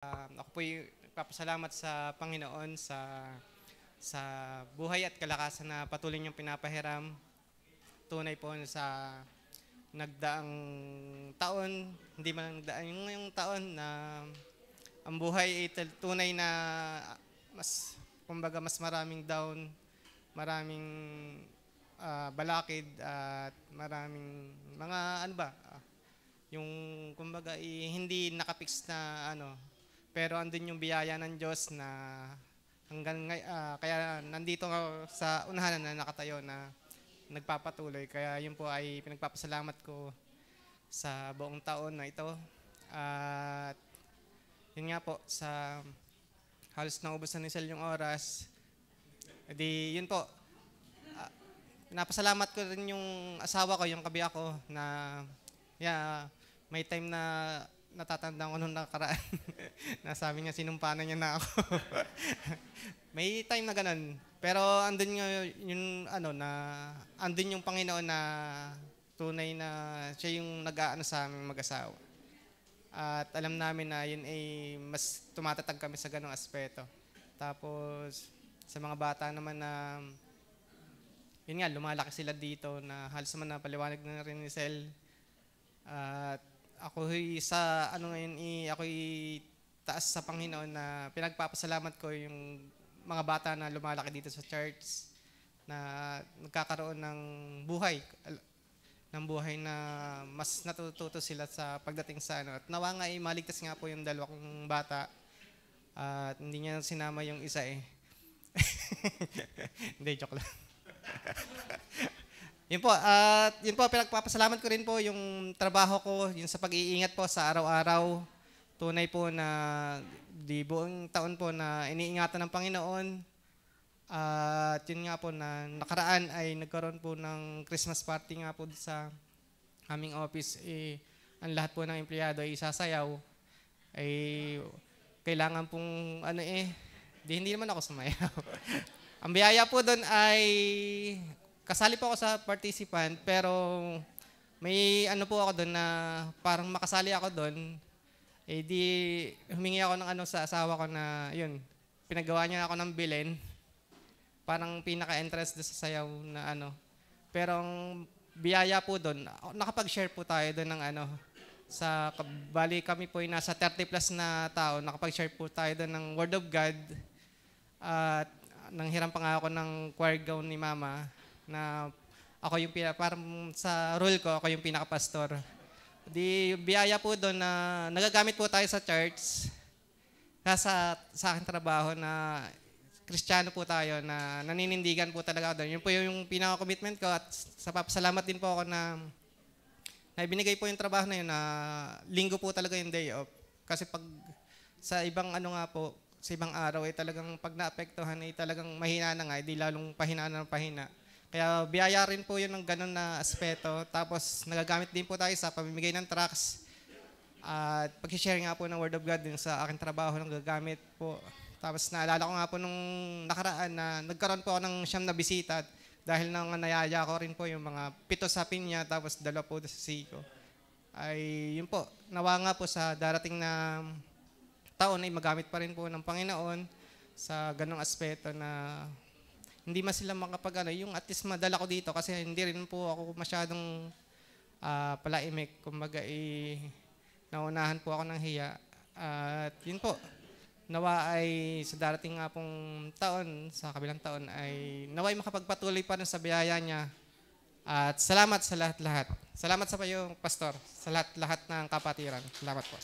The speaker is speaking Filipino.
Ako po'y nagpapasalamat sa Panginoon sa buhay at kalakasan na patuloy niyong pinapahiram. Tunay po sa nagdaang taon, hindi man nagdaan yung ngayong taon na ang buhay ay tunay na kumbaga mas maraming down, maraming balakid at maraming mga yung kumbaga hindi nakapix na pero andun yung biyaya ng Diyos na kaya nandito ako sa unahan na nakatayo na nagpapatuloy. Kaya yun po ay pinagpapasalamat ko sa buong taon na ito. At yun nga po, sa halos naubos na ni Sel yung oras. Edi yun po, pinapasalamat ko rin yung asawa ko, yung kabiyak ko na may time na natatandaan ko nung nakaraan na sabi niya sinumpanan niya na ako. May time na ganun. Pero andun nga yung andun yung Panginoon na tunay na siya yung nag-aano sa aming mag-asawa. At alam namin na yun ay mas tumatatag kami sa ganung aspeto. Tapos sa mga bata naman na yun nga, lumalaki sila dito na halos naman napaliwanag na rin ni Sel. At ako'y ako'y taas sa Panginoon na pinagpapasalamat ko yung mga bata na lumalaki dito sa church na nagkakaroon ng buhay na mas natututo sila sa pagdating sa At nawa nga maligtas nga po yung dalawa kong bata at hindi niya sinama yung isa eh. Hindi, joke lang. Yun po, pinagpapasalamat ko rin po yung trabaho ko, yung sa pag-iingat po sa araw-araw. Tunay po na di buong taon po na iniingatan ng Panginoon. At yun nga po na nakaraan ay nagkaroon po ng Christmas party nga po sa aming office. Ang lahat po ng empleyado ay sasayaw. Kailangan pong hindi naman ako sumayaw. Ang biyaya po doon ay kasali po ako sa participant, pero may po ako doon na parang makasali ako doon. Di humingi ako ng sa asawa ko na yun, pinagawa niya ako ng bilin. Parang pinaka-interest doon sa sayaw na Pero ang biyaya po doon, nakapag-share po tayo doon ng bali kami po ay nasa 30 plus na tao, nakapag-share po tayo doon ng Word of God. At nanghiram pa nga ako ng choir gown ni Mama na ako yung parang sa role ko, ako yung pinaka-pastor. Di biyaya po doon na nagagamit po tayo sa church. Sa aking trabaho na Kristiyano po tayo na naninindigan po talaga doon. Yun po yung pinaka-commitment ko at salamat din po ako na ibinigay po yung trabaho na yun na linggo po talaga yung day off. Kasi pag sa ibang sa ibang araw ay talagang pag naapektuhan ay talagang mahina na nga, di lalong pahina ng pahina. Kaya biyaya rin po yun ng ganun na aspeto. Tapos nagagamit din po tayo sa pamimigay ng tracts. At pag-share nga po ng Word of God din sa aking trabaho nang gagamit po. Tapos naalala ko nga po nung nakaraan na nagkaroon po ako ng 9 na bisita. Dahil nang nayaya ko rin po yung mga 7 sa Pinya tapos 2 po sa Siko. Ay yun po, nawa nga po sa darating na taon ay magamit pa rin po ng Panginoon sa ganong aspeto na hindi man sila yung at least madala ko dito kasi hindi rin po ako masyadong palaimik. Kumbaga naunahan po ako ng hiya. At yun po, nawa ay sa darating nga pong taon, sa kabilang taon ay nawa ay makapagpatuloy pa rin sa biyaya niya. At salamat sa lahat-lahat. Salamat sa payong pastor, sa lahat-lahat ng kapatiran. Salamat po.